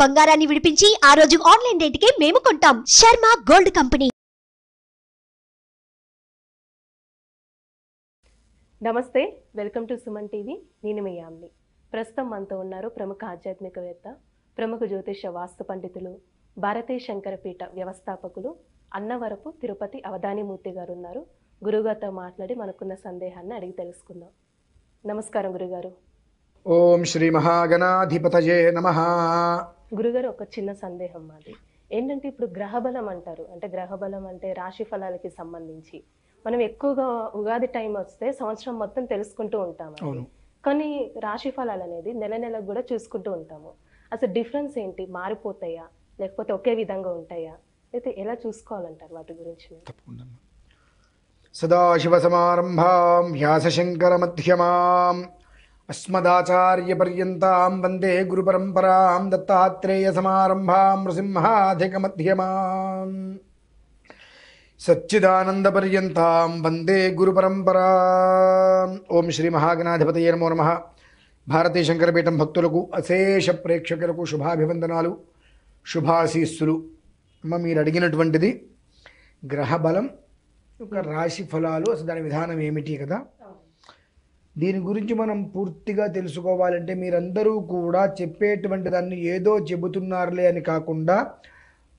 బంగారాన్ని విడిపించి ఆ రోజు ఆన్లైన్ రేటుకే మేము కొంటాం. Sharma gold company. నమస్తే, వెల్కమ్ టు సుమన్ టీవీ. నేను మీ యామ్ని. ప్రస్తుతం మనతో ఉన్నారు ప్రముఖ ఆధ్యాత్మికవేత్త, ప్రముఖ జ్యోతిష వాస్తు పండితులు, భారతీయ శంకరపీఠ వ్యవస్థాపకులు అన్నవరపు తిరుపతి అవధానిమూర్తి గారు ఉన్నారు. గురుగారితో మాట్లాడి మనకున్న సందేహాన్ని అడిగి తెలుసుకుందాం. నమస్కారం గురుగారు. ఓం శ్రీ మహాగణాధిపతయే నమః. గురుగారు, ఒక చిన్న సందేహం మాది ఏంటంటే, ఇప్పుడు గ్రహబలం అంటారు. అంటే గ్రహబలం అంటే రాశి ఫలాలకి సంబంధించి మనం ఎక్కువగా ఉగాది టైం వస్తే సంవత్సరం మొత్తం తెలుసుకుంటూ ఉంటాము. కానీ రాశి ఫలాలు అనేది నెల నెలకు కూడా చూసుకుంటూ ఉంటాము. అసలు డిఫరెన్స్ ఏంటి? మారిపోతాయా లేకపోతే ఒకే విధంగా ఉంటాయా? అయితే ఎలా చూసుకోవాలంటారు వాటి గురించి? తప్పకుండా. సదాశివ సమారంభాం వ్యాసశంకర మధ్యమాం అస్మదాచార్య పర్యంతాం వందే గురు పరంపరాం దత్తాత్రేయ సమారంభాం నృసింహాధిక మధ్యమాం సచ్చిదానంద పర్యంతాం వందే గురు పరంపరాం. ఓం శ్రీ మహాగణాధిపతయే నమో నమః. భారతీయ శంకరపీఠం భక్తులకు, అశేష ప్రేక్షకులకు శుభాభివందనాలు, శుభాశీస్సులు. అమ్మ, మీరు అడిగినటువంటిది గ్రహబలం, ఒక రాశి ఫలాలు, అసలు దాని విధానం ఏమిటి కదా. దీని గురించి మనం పూర్తిగా తెలుసుకోవాలంటే మీరందరూ కూడా చెప్పేటువంటి దాన్ని ఏదో చెబుతున్నారులే అని కాకుండా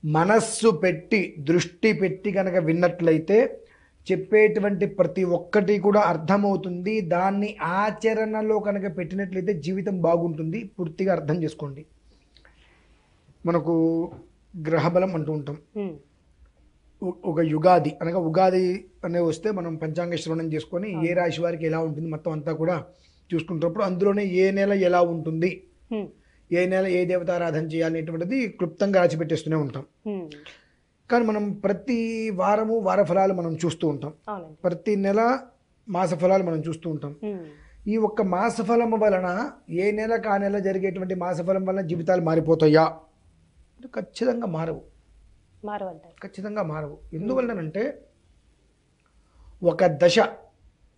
మనస్సు పెట్టి, దృష్టి పెట్టి కనుక విన్నట్లయితే చెప్పేటువంటి ప్రతి ఒక్కటి కూడా అర్థమవుతుంది. దాన్ని ఆచరణలో కనుక పెట్టినట్లయితే జీవితం బాగుంటుంది. పూర్తిగా అర్థం చేసుకోండి. మనకు గ్రహబలం అంటూ ఉంటాం. ఒక యుగాది అనగా ఉగాది అనే వస్తే మనం పంచాంగ శ్రవణం చేసుకొని ఏ రాశి వారికి ఎలా ఉంటుంది మొత్తం అంతా కూడా చూసుకుంటున్నప్పుడు అందులోనే ఏ నెల ఎలా ఉంటుంది, ఏ నెల ఏ దేవతారాధన చేయాలనేటువంటిది క్లుప్తంగా రాసిపెట్టేస్తూనే ఉంటాం. కానీ మనం ప్రతి వారము వార ఫలాలు మనం చూస్తూ ఉంటాం, ప్రతి నెల మాస ఫలాలు మనం చూస్తూ ఉంటాం. ఈ ఒక్క మాస ఫలం వలన ఏ నెలకు ఆ నెల జరిగేటువంటి మాస ఫలం వలన జీవితాలు మారిపోతాయా? ఖచ్చితంగా మారవు. ఖచ్చితంగా మారవు. ఎందువల్లనంటే ఒక దశ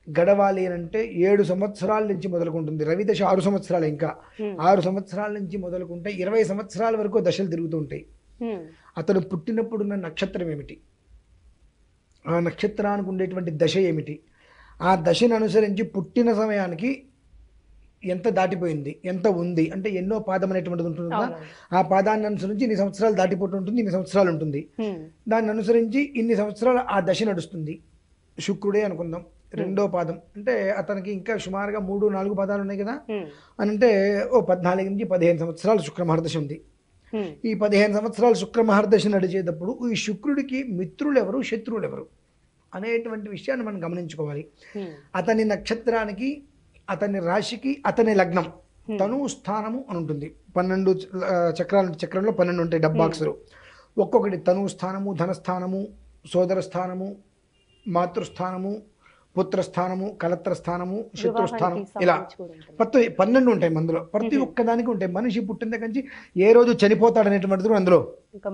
గడవాలి అంటే 7 సంవత్సరాల నుంచి మొదలుకుంటుంది. రవి దశ 6 సంవత్సరాలు, ఇంకా 6 సంవత్సరాల నుంచి మొదలుకుంటే 20 సంవత్సరాల వరకు దశలు తిరుగుతూ ఉంటాయి. అతను పుట్టినప్పుడున్న నక్షత్రం ఏమిటి, ఆ నక్షత్రానికి ఉండేటువంటి దశ ఏమిటి, ఆ దశను అనుసరించి పుట్టిన సమయానికి ఎంత దాటిపోయింది, ఎంత ఉంది అంటే ఎన్నో పాదం అనేటువంటిది ఉంటుంది కదా. ఆ పాదాన్ని అనుసరించి ఇన్ని సంవత్సరాలు దాటిపోతూ ఉంటుంది, ఇన్ని సంవత్సరాలు ఉంటుంది. దాన్ని అనుసరించి ఇన్ని సంవత్సరాలు ఆ దశ నడుస్తుంది. శుక్రుడే అనుకుందాం, 2వ పాదం అంటే అతనికి ఇంకా సుమారుగా 3-4 పాదాలు ఉన్నాయి కదా అని అంటే 14 నుంచి 15 సంవత్సరాలు శుక్రమహర్దశ ఉంది. ఈ 15 సంవత్సరాలు శుక్రమహర్దశ నడిచేటప్పుడు ఈ శుక్రుడికి మిత్రులు ఎవరు, శత్రువులు ఎవరు అనేటువంటి విషయాన్ని మనం గమనించుకోవాలి. అతని నక్షత్రానికి, అతని రాశికి, అతని లగ్నం, తను స్థానము అని ఉంటుంది. 12 చక్రంలో 12 ఉంటాయి డబ్బాక్సులు. ఒక్కొక్కటి తను స్థానము, ధనస్థానము, సోదర స్థానము, మాతృస్థానము, పుత్రస్థానము, కలత్ర స్థానము, శత్రుస్థానం, ఇలా 12 ఉంటాయి అందులో. ప్రతి ఒక్కదానికి ఉంటాయి. మనిషి పుట్టిన దగ్గర నుంచి ఏ రోజు చనిపోతాడు అనేటువంటిది కూడా అందులో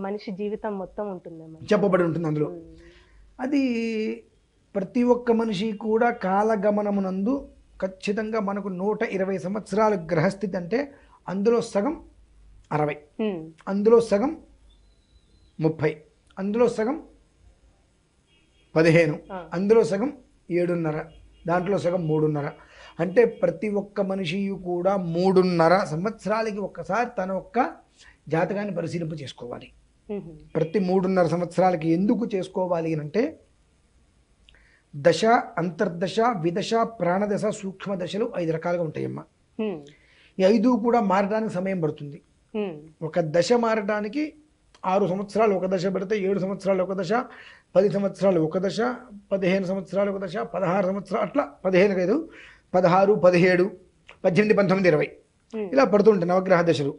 మనిషి జీవితం మొత్తం ఉంటుంది, చెప్పబడి ఉంటుంది అందులో. అది ప్రతి ఒక్క మనిషి కూడా కాలగమనమునందు ఖచ్చితంగా మనకు 120 సంవత్సరాల గ్రహస్థితి అంటే అందులో సగం 60, అందులో సగం 30, అందులో సగం 15, అందులో సగం 7.5, దాంట్లో సగం 3.5. అంటే ప్రతి ఒక్క మనిషి కూడా 3.5 సంవత్సరాలకి ఒక్కసారి తన ఒక్క జాతకాన్ని పరిశీలింప చేసుకోవాలి. ప్రతి 3.5 సంవత్సరాలకి ఎందుకు చేసుకోవాలి అంటే దశ, అంతర్దశ, విదశ, ప్రాణదశ, సూక్ష్మ దశలు 5 రకాలుగా ఉంటాయమ్మా. ఈ 5 కూడా మారడానికి సమయం పడుతుంది. ఒక దశ మారడానికి 6 సంవత్సరాలు ఒక దశ పెడితే, 7 సంవత్సరాలు ఒక దశ, 10 సంవత్సరాలు ఒక దశ, 15 సంవత్సరాలు ఒక దశ, 16 సంవత్సరాలు, అట్లా 15 కాదు 16, 17, 18, 19, 20 ఇలా పడుతుంటాయి నవగ్రహ దశలు.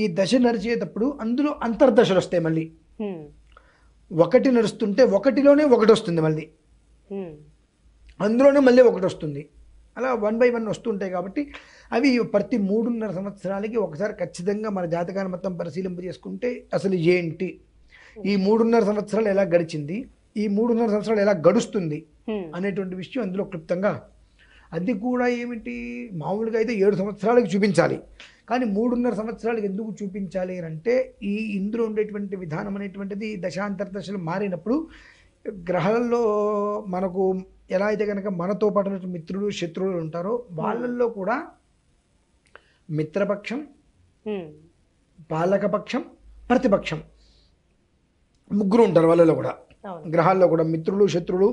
ఈ దశ నడిచేటప్పుడు అందులో అంతర్దశలు వస్తాయి. మళ్ళీ 1 నడుస్తుంటే 1లోనే 1 వస్తుంది, మళ్ళీ అందులోనే మళ్ళీ 1 వస్తుంది. అలా 1 by 1 వస్తుంటాయి. కాబట్టి అవి ప్రతి 3.5 సంవత్సరాలకి ఒకసారి ఖచ్చితంగా మన జాతకాన్ని మొత్తం పరిశీలింప చేసుకుంటే అసలు ఏంటి, ఈ 3.5 సంవత్సరాలు ఎలా గడిచింది, ఈ 3.5 సంవత్సరాలు ఎలా గడుస్తుంది అనేటువంటి విషయం అందులో క్లుప్తంగా. అది కూడా ఏమిటి, మామూలుగా అయితే 7 సంవత్సరాలకి చూపించాలి, కానీ 3.5 సంవత్సరాలు ఎందుకు చూపించాలి అని అంటే ఇందులో ఉండేటువంటి విధానం అనేటువంటిది దశాంతర దశలు మారినప్పుడు గ్రహాలలో మనకు ఎలా అయితే కనుక మనతో పాటు మిత్రులు శత్రువులు ఉంటారో వాళ్ళల్లో కూడా మిత్రపక్షం, పాలకపక్షం, ప్రతిపక్షం ముగ్గురు ఉంటారు వాళ్ళలో కూడా. గ్రహాల్లో కూడా మిత్రులు శత్రువులు,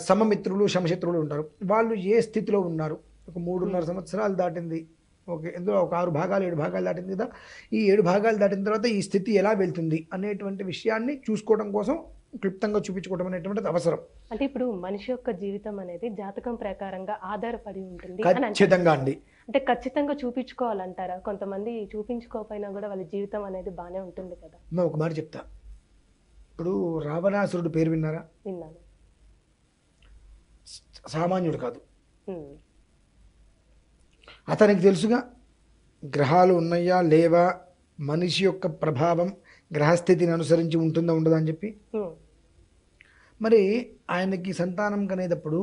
సమమిత్రులు సమశత్రువులు ఉంటారు. వాళ్ళు ఏ స్థితిలో ఉన్నారు, ఒక 3.5 సంవత్సరాలు దాటింది, ఓకే, ఇందులో ఒక 6 భాగాలు 7 భాగాలు దాటింది కదా, ఈ 7 భాగాలు దాటిన తర్వాత ఈ స్థితి ఎలా వెళ్తుంది అనేటువంటి విషయాన్ని చూసుకోవడం కోసం క్లుప్తంగా చూపించుకోవడం అనేటువంటిది అవసరం. అంటే ఇప్పుడు మనిషి యొక్క జీవితం అనేది జాతకం ప్రకారంగా ఆధారపడి ఉంటుంది. ఖచ్చితంగా అండి. అంటే ఖచ్చితంగా చూపించుకోవాలంటారా? కొంతమంది చూపించుకోకపోయినా కూడా వాళ్ళ జీవితం అనేది బాగానే ఉంటుంది కదా. ఒక మాట చెప్తా, ఇప్పుడు రావణాసురుడు పేరు విన్నారా? విన్నాను. సామాన్యుడు కాదు. అతనికి తెలుసుగా గ్రహాలు ఉన్నాయా లేవా, మనిషి యొక్క ప్రభావం గ్రహస్థితిని అనుసరించి ఉంటుందా ఉండదా అని చెప్పి. మరి ఆయనకి సంతానం కనేటప్పుడు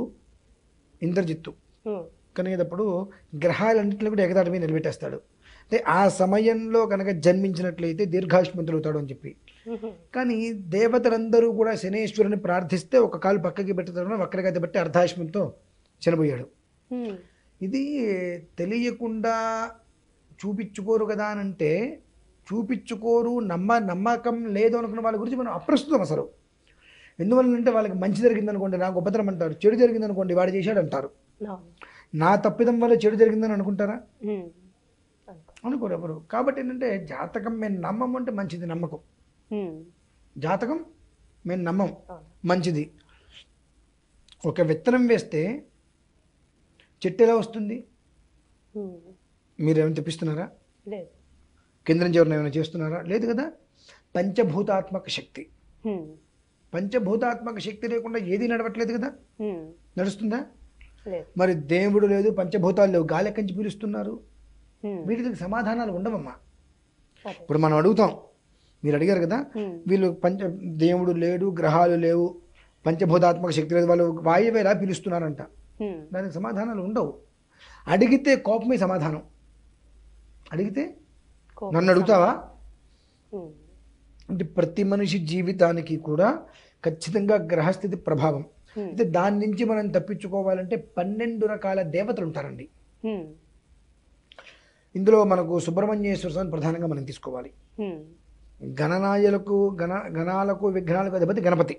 ఇంద్రజిత్తు కనేటప్పుడు గ్రహాలన్నింటినీ కూడా ఎగదాటమే నిలబెట్టేస్తాడు. అంటే ఆ సమయంలో కనుక జన్మించినట్లయితే దీర్ఘాయుష్మంతులు అవుతాడు అని చెప్పి. కానీ దేవతలందరూ కూడా శనేశ్వరుని ప్రార్థిస్తే ఒక కాలు పక్కకి పెట్టడం వక్రగతి బట్టి అర్ధాయుష్మంతో చనిపోయాడు. ఇది తెలియకుండా చూపించుకోరు కదా అని అంటే, చూపించుకోరు, నమ్మకం లేదు అనుకున్న వాళ్ళ గురించి మనం అప్రస్తుతం అసలు. ఎందువల్లంటే వాళ్ళకి మంచి జరిగిందనుకోండి నాకు ఉపద్రం అంటారు, చెడు జరిగిందనుకోండి వాడు చేశాడు అంటారు. నా తప్పిదం వల్ల చెడు జరిగిందని అనుకుంటారా? అనుకోరు ఎవరు. కాబట్టి ఏంటంటే జాతకం మేము నమ్మం అంటే మంచిది, నమ్మకం. జాతకం మేము నమ్మం, మంచిది. ఒక విత్తనం వేస్తే చెట్టు ఎలా వస్తుంది? మీరేమైనా తెప్పిస్తున్నారా? కింద నుంచి ఎవరైనా ఏమైనా చేస్తున్నారా? లేదు కదా. పంచభూతాత్మక శక్తి, పంచభూతాత్మక శక్తి లేకుండా ఏది నడవట్లేదు కదా. నడుస్తుందా? మరి దేవుడు లేదు, పంచభూతాలు లేవు, గాలి ఎక్కడి నుంచి పీలుస్తున్నారు? వీటికి సమాధానాలు ఉండవమ్మా. ఇప్పుడు మనం అడుగుతాం, మీరు అడిగారు కదా, వీళ్ళు దేవుడు లేడు, గ్రహాలు లేవు, పంచభూతాత్మక శక్తి లేదు, వాళ్ళు వాయువు ఎలా పిలుస్తున్నారంట. దానికి సమాధానాలు ఉండవు. అడిగితే కోపమే సమాధానం. అడిగితే నన్ను అడుగుతావా అంటే ప్రతి మనిషి జీవితానికి కూడా ఖచ్చితంగా గ్రహస్థితి ప్రభావం. అయితే దాని నుంచి మనం తప్పించుకోవాలంటే 12 రకాల దేవతలు ఉంటారండి. ఇందులో మనకు సుబ్రహ్మణ్యేశ్వర స్వామి ప్రధానంగా మనం తీసుకోవాలి. గణాలకు విఘ్నాలకు అధిపతి గణపతి.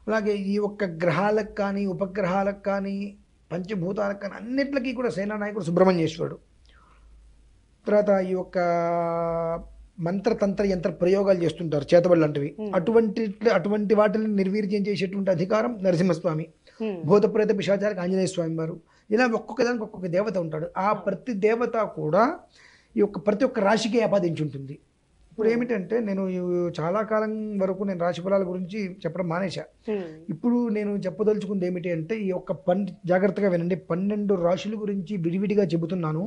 అలాగే ఈ ఒక్క గ్రహాలకు కానీ ఉపగ్రహాలకు కానీ పంచభూతాలకు కానీ అన్నిట్లకి కూడా సేనానాయకుడు సుబ్రహ్మణ్యేశ్వరుడు. తర్వాత ఈ యొక్క మంత్రతంత్ర యంత్ర ప్రయోగాలు చేస్తుంటారు, చేతబడి లాంటివి, అటువంటి వాటిని నిర్వీర్యం చేసేటువంటి అధికారం నరసింహస్వామి. భూతప్రేత పిశాచాలకు ఆంజనేయ స్వామి వారు. ఇలా ఒక్కొక్క దానికి ఒక్కొక్క దేవత ఉంటాడు. ఆ ప్రతి దేవత కూడా ఈ యొక్క ప్రతి ఒక్క రాశికి ఆపాదించి ఉంటుంది. ఇప్పుడు ఏమిటంటే నేను చాలా కాలం వరకు నేను రాశి ఫలాల గురించి చెప్పడం మానేశా. ఇప్పుడు నేను చెప్పదలుచుకుంది ఏమిటి అంటే, ఈ యొక్క జాగ్రత్తగా వినండి, 12 రాశుల గురించి విడివిడిగా చెబుతున్నాను.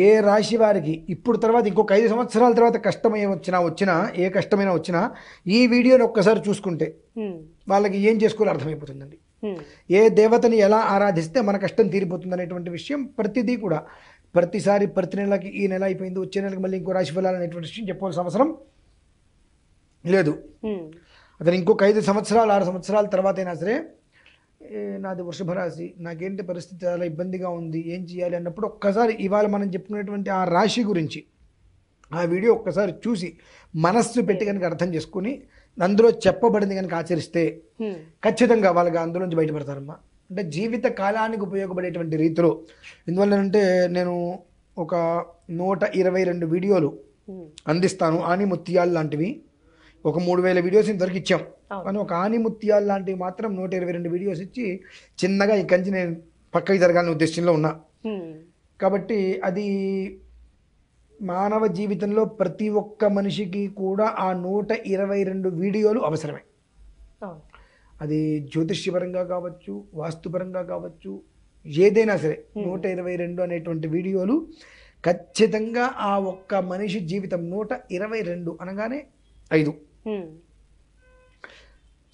ఏ రాశి వారికి ఇప్పుడు తర్వాత ఇంకొక 5 సంవత్సరాల తర్వాత ఏ కష్టమైనా వచ్చినా ఈ వీడియోని ఒక్కసారి చూసుకుంటే వాళ్ళకి ఏం చేసుకోవాలో అర్థమైపోతుందండి. ఏ దేవతని ఎలా ఆరాధిస్తే మన కష్టం తీరిపోతుంది అనేటువంటి విషయం ప్రతిదీ కూడా ప్రతిసారి ప్రతి నెలకి ఈ నెల అయిపోయింది వచ్చే నెలకి మళ్ళీ ఇంకో రాశి ఫలాలు అనేటువంటి విషయం చెప్పవలసిన అవసరం లేదు. అతను ఇంకొక 5 సంవత్సరాలు 6 సంవత్సరాల తర్వాత అయినా సరే నాది వృషభ రాశి, నాకేంటి పరిస్థితి చాలా ఇబ్బందిగా ఉంది, ఏం చేయాలి అన్నప్పుడు ఒక్కసారి ఇవాళ మనం చెప్పుకునేటువంటి ఆ రాశి గురించి ఆ వీడియో ఒక్కసారి చూసి మనస్సు పెట్టి కనుక అర్థం చేసుకుని అందులో చెప్పబడింది కనుక ఆచరిస్తే ఖచ్చితంగా వాళ్ళకి అందులోంచి బయటపడతారమ్మా. అంటే జీవిత కాలానికి ఉపయోగపడేటువంటి రీతిలో. ఎందువల్లంటే నేను ఒక 122 వీడియోలు అందిస్తాను, ఆనిముత్యాలు లాంటివి. ఒక 3000 వీడియోస్ ఇంతవరకు ఇచ్చాం, కానీ ఒక ఆనిముత్యాలు లాంటివి మాత్రం 122 వీడియోస్ ఇచ్చి చిన్నగా ఈ కంచి నేను పక్కకి జరగాలని ఉద్దేశంలో ఉన్నా. కాబట్టి అది మానవ జీవితంలో ప్రతి ఒక్క మనిషికి కూడా ఆ 122 వీడియోలు అవసరమే. అది జ్యోతిష్యపరంగా కావచ్చు, వాస్తుపరంగా కావచ్చు, ఏదైనా సరే 122 అనేటువంటి వీడియోలు ఖచ్చితంగా ఆ ఒక్క మనిషి జీవితం 122 అనగానే 5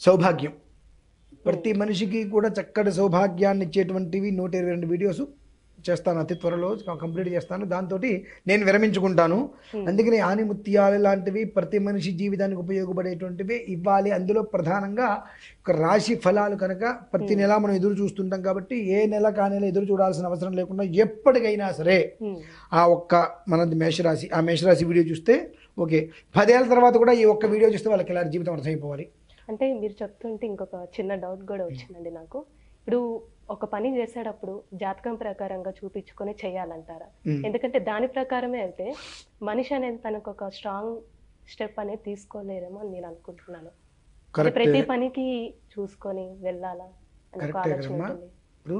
సౌభాగ్యం. ప్రతి మనిషికి కూడా చక్కటి సౌభాగ్యాన్ని ఇచ్చేటువంటివి 122 వీడియోస్ చేస్తాను, అతి త్వరలో కంప్లీట్ చేస్తాను. దాంతో నేను విరమించుకుంటాను. అందుకని ఆనిముత్యాలు లాంటివి ప్రతి మనిషి జీవితానికి ఉపయోగపడేటువంటివి ఇవ్వాలి. అందులో ప్రధానంగా ఒక రాశి ఫలాలు కనుక ప్రతి నెల మనం ఎదురు చూస్తుంటాం కాబట్టి ఏ నెల కా నెల ఎదురు చూడాల్సిన అవసరం లేకుండా ఎప్పటికైనా సరే ఆ ఒక్క మనది మేషరాశి, ఆ మేషరాశి వీడియో చూస్తే ఓకే, 10 ఏళ్ళ తర్వాత కూడా ఈ ఒక్క వీడియో చూస్తే వాళ్ళకి ఎలా జీవితం అర్థమైపోవాలి. అంటే మీరు చెప్తుంటే ఇంకొక చిన్న డౌట్ కూడా వచ్చిందండి నాకు. ఇప్పుడు ఒక పని చేసేటప్పుడు జాతకం ప్రకారంగా చూపించుకొని చేయాలంటారా? ఎందుకంటే దాని ప్రకారమే అయితే మనిషి అనేది తనకు ఒక స్ట్రాంగ్ స్టెప్ అనేది తీసుకోలేరేమో అని నేను అనుకుంటున్నాను. ప్రతి పనికి చూసుకొని వెళ్ళాలా అని ఒక ఆలోచన ఉంటుంది. ఇప్పుడు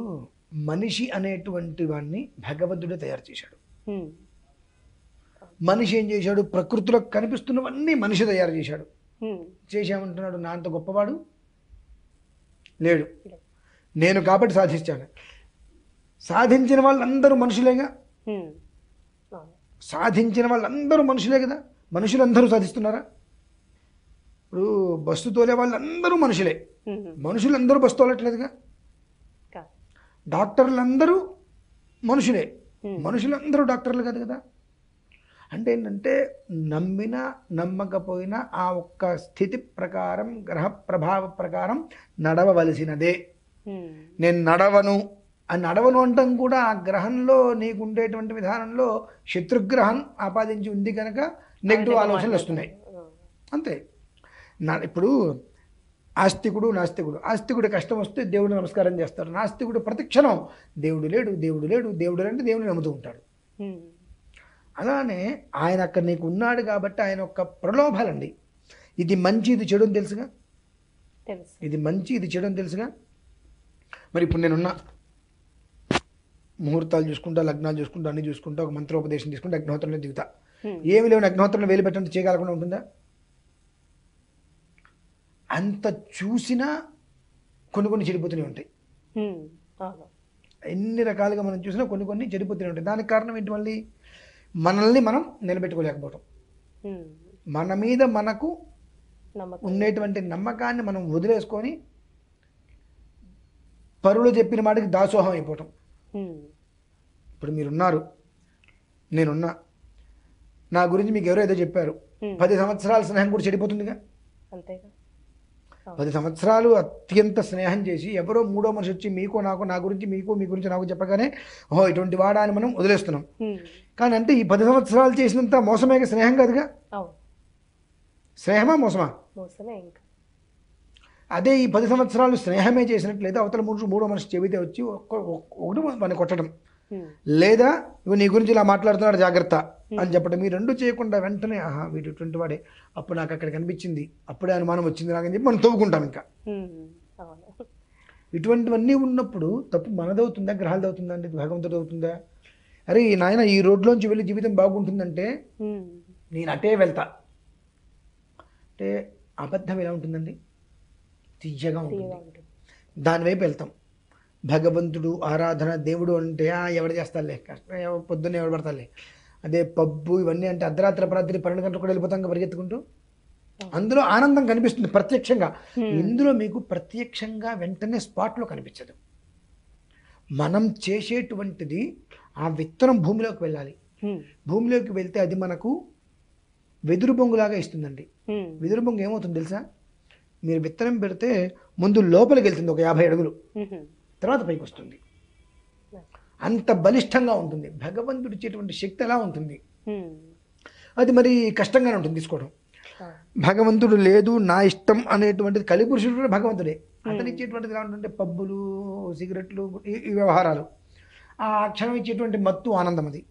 మనిషి అనేటువంటి వాడిని భగవంతుడే తయారు చేశాడు. మనిషి ఏం చేశాడు? ప్రకృతిలో కనిపిస్తున్నవన్నీ మనిషి తయారు చేశాడు. చేసామంటున్నాడు, నా అంత గొప్పవాడు లేడు, నేను కాబట్టి సాధించాను. సాధించిన వాళ్ళందరూ మనుషులేగా, సాధించిన వాళ్ళందరూ మనుషులే కదా. మనుషులందరూ సాధిస్తున్నారా? ఇప్పుడు బస్సు తోలే వాళ్ళందరూ మనుషులే, మనుషులందరూ బస్సు తోలట్లేదుగా. డాక్టర్లందరూ మనుషులే, మనుషులందరూ డాక్టర్లు కాదు కదా. అంటే ఏంటంటే నమ్మినా నమ్మకపోయినా ఆ ఒక్క స్థితి ప్రకారం గ్రహ ప్రభావ ప్రకారం నడవవలసినదే. నేను నడవను అని నడవను అంటాం కూడా ఆ గ్రహంలో నీకు ఉండేటువంటి విధానంలో శత్రుగ్రహం ఆపాదించి ఉంది కనుక నెగిటివ్ ఆలోచనలు వస్తున్నాయి అంతే. ఇప్పుడు ఆస్తికుడు నాస్తికుడు, ఆస్తికుడు కష్టం వస్తే దేవుడు నమస్కారం చేస్తాడు, నాస్తికుడు ప్రతిక్షణం దేవుడు లేడు దేవుడు లేడు దేవుడు అంటే దేవుడిని నమ్ముతూ ఉంటాడు. అలానే ఆయన అక్కడ నీకు ఉన్నాడు కాబట్టి ఆయన యొక్క ప్రలోభాలండి. ఇది మంచి ఇది చెడు అని తెలుసుగా, ఇది మంచి ఇది చెడు అని తెలుసుగా. మరి ఇప్పుడు నేనున్నా ముహూర్తాలు చూసుకుంటా, లగ్నాలు చూసుకుంటా, అన్ని చూసుకుంటా, ఒక మంత్రోపదేశం తీసుకుంటా, అగ్నిహోత్రంలో దిగుతా. ఏమి లేవు అగ్నిహోత్రంలో వేలు పెట్టంటే చేయగలకుండా ఉంటుందా? అంత చూసినా కొన్ని చెడిపోతూనే ఉంటాయి. ఎన్ని రకాలుగా మనం చూసినా కొన్ని చెడిపోతూనే ఉంటాయి. దానికి కారణం ఏంటి? మళ్ళీ మనల్ని మనం నిలబెట్టుకోలేకపోవటం, మన మీద మనకు ఉండేటువంటి నమ్మకాన్ని మనం వదిలేసుకొని పరులు చెప్పిన మాటకి దాసోహం అయిపోవటం. ఇప్పుడు మీరున్నారు, నేనున్నా, నా గురించి మీకు ఎవరో ఏదో చెప్పారు, 10 సంవత్సరాల స్నేహం కూడా చెడిపోతుందిగా. 10 సంవత్సరాలు అత్యంత స్నేహం చేసి ఎవరో మూడో మనిషి వచ్చి మీకో నాకో, నా గురించి మీకు, మీ గురించి నాకు చెప్పగానే ఓహో ఇటువంటి వాడా అని మనం వదిలేస్తున్నాం. కానీ అంటే ఈ 10 సంవత్సరాలు చేసినంత మోసమే స్నేహం కాదుగా. స్నేహమా మోసమా? అదే ఈ 10 సంవత్సరాలు స్నేహమే చేసినట్లయితే అవతల మూడో మనిషి చెబితే వచ్చి ఒకటి మన కొట్టడం, లేదా ఇవి నీ గురించి ఇలా మాట్లాడుతున్నాడు జాగ్రత్త అని చెప్పడం, ఈ రెండు చేయకుండా వెంటనే ఆహా వీడు ఇటువంటి వాడే, అప్పుడు నాకు అక్కడ కనిపించింది, అప్పుడే అనుమానం వచ్చింది నాకని చెప్పి మనం తవ్వుకుంటాం. ఇంకా ఇటువంటివన్నీ ఉన్నప్పుడు తప్పు మనదవుతుందా గ్రహాలదవుతుందా అంటే భగవంతుడు అవుతుందా? అరే ఈ నాయన ఈ రోడ్లోంచి వెళ్ళి జీవితం బాగుంటుందంటే నేను అటే వెళ్తా అంటే అబద్ధం ఎలా ఉంటుందండి? తీయగా ఉంటుంది. దానివైపు వెళ్తాం. భగవంతుడు ఆరాధన దేవుడు అంటే ఎవడు చేస్తారులే, కష్టం పొద్దున్నే ఎవడు పడతారులే. అదే పబ్బు ఇవన్నీ అంటే అర్ధరాత్రి 12 గంటలు కూడా వెళ్ళిపోతాం పరిగెత్తుకుంటూ. అందులో ఆనందం కనిపిస్తుంది ప్రత్యక్షంగా, ఇందులో మీకు ప్రత్యక్షంగా వెంటనే స్పాట్లో కనిపించదు. మనం చేసేటువంటిది ఆ విత్తనం భూమిలోకి వెళ్ళాలి. భూమిలోకి వెళ్తే అది మనకు వెదురు బొంగులాగా ఇస్తుందండి. వెదురు బొంగు ఏమవుతుంది తెలుసా? మీరు విత్తనం పెడితే ముందు లోపలికి వెళ్తుంది ఒక 50 అడుగులు, తర్వాత పైకి వస్తుంది. అంత బలిష్టంగా ఉంటుంది. భగవంతుడు ఇచ్చేటువంటి శక్తి ఎలా ఉంటుంది? అది మరి కష్టంగానే ఉంటుంది తీసుకోవడం. భగవంతుడు లేదు నా ఇష్టం అనేటువంటిది కలిపురుషుడు కూడా భగవంతుడే. అతను ఇచ్చేటువంటిది ఎలా ఉంటుందంటే పబ్బులు, సిగరెట్లు, ఈ వ్యవహారాలు. ఆ క్షణం ఇచ్చేటువంటి మత్తు ఆనందం అది.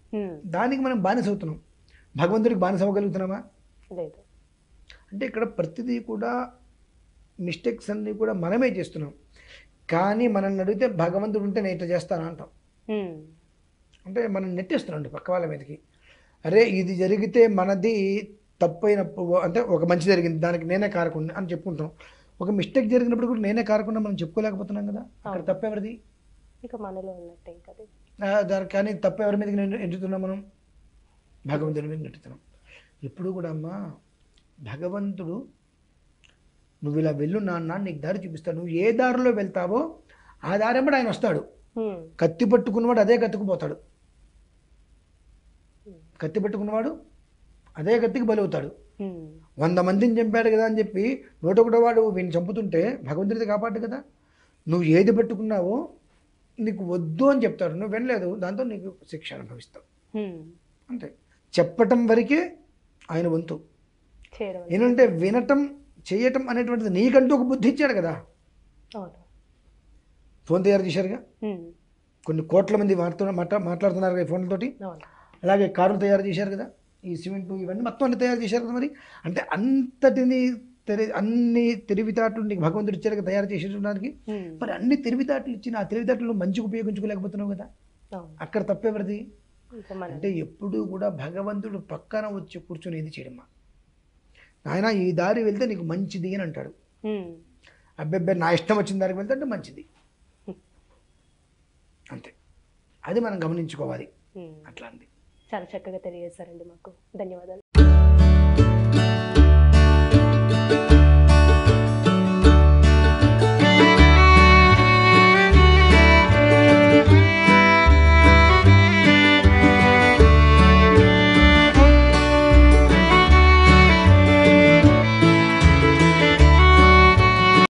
దానికి మనం బానిస అవుతున్నాం. భగవంతుడికి బానిస అవ్వగలుగుతున్నామా? లేదు. అంటే ఇక్కడ ప్రతిదీ కూడా మిస్టేక్స్ అన్నీ కూడా మనమే చేస్తున్నాం. కానీ మనల్ని అడిగితే భగవంతుడు ఉంటే నేను ఇట్లా చేస్తాను అంటాం. అంటే మనం నెట్టేస్తున్నాం పక్క వాళ్ళ మీదకి. అరే ఇది జరిగితే మనది తప్పైనప్పుడు అంటే ఒక మంచి జరిగింది దానికి నేనే కారకుండా అని చెప్పుకుంటాం. ఒక మిస్టేక్ జరిగినప్పుడు కూడా నేనే కారకుండా మనం చెప్పుకోలేకపోతున్నాం కదా. అక్కడ తప్పెవరిది? ఇక మనలో ఉన్నట్టే. దానికి కానీ తప్పు ఎవరి మీదకి నెట్టుతున్నాం? మనం భగవంతుడి మీద నెట్టుతున్నాం. ఎప్పుడు కూడా అమ్మా భగవంతుడు నువ్వు ఇలా వెళ్ళు నాన్న నీకు దారి చూపిస్తాడు, నువ్వు ఏ దారిలో వెళ్తావో ఆ దారి వెంబడి ఆయన వస్తాడు. కత్తి పట్టుకున్నవాడు అదే కత్తుకుపోతాడు, కత్తి పట్టుకున్నవాడు అదే కత్తికి బలవుతాడు. 100 మందిని చంపాడు కదా అని చెప్పి 101వ వాడు వీడిని చంపుతుంటే భగవంతుడిది కాపాడు కదా. నువ్వు ఏది పట్టుకున్నావో నీకు వద్దు అని చెప్తాడు, నువ్వు వినలేదు, దాంతో నీకు శిక్ష అనుభవిస్తావు. అంతే, చెప్పటం వరకే ఆయన వంతు. ఏంటంటే వినటం చేయటం అనేటువంటిది నీకంటూ ఒక బుద్ధి ఇచ్చాడు కదా. ఫోన్ తయారు చేశారుగా, కొన్ని కోట్ల మంది మాట్లాడుతున్నారు కదా ఫోన్లతోటి. అలాగే కార్లు తయారు చేశారు కదా, ఈ సిమెంట్ ఇవన్నీ మొత్తం అన్ని తయారు చేశారు కదా. మరి అంటే అంతటిని అన్ని తెలివితేటలు నీకు భగవంతుడు ఇచ్చారు కదా తయారు చేసేటానికి. మరి అన్ని తెలివితేటలు ఇచ్చిన ఆ తెలివితేటలు మంచిగా ఉపయోగించుకోలేకపోతున్నావు కదా, అక్కడ తప్పెవరిది? అంటే ఎప్పుడూ కూడా భగవంతుడు పక్కన వచ్చి కూర్చొని ఏది చేయడమ్మా, ఆయన ఈ దారి వెళ్తే నీకు మంచిది అని అంటాడు. అబ్బాయి నా ఇష్టం వచ్చిన దారికి వెళ్తే అంటే మంచిది, అంతే. అది మనం గమనించుకోవాలి. అట్లాంటి చాలా చక్కగా తెలియజేశారండి మాకు, ధన్యవాదాలు.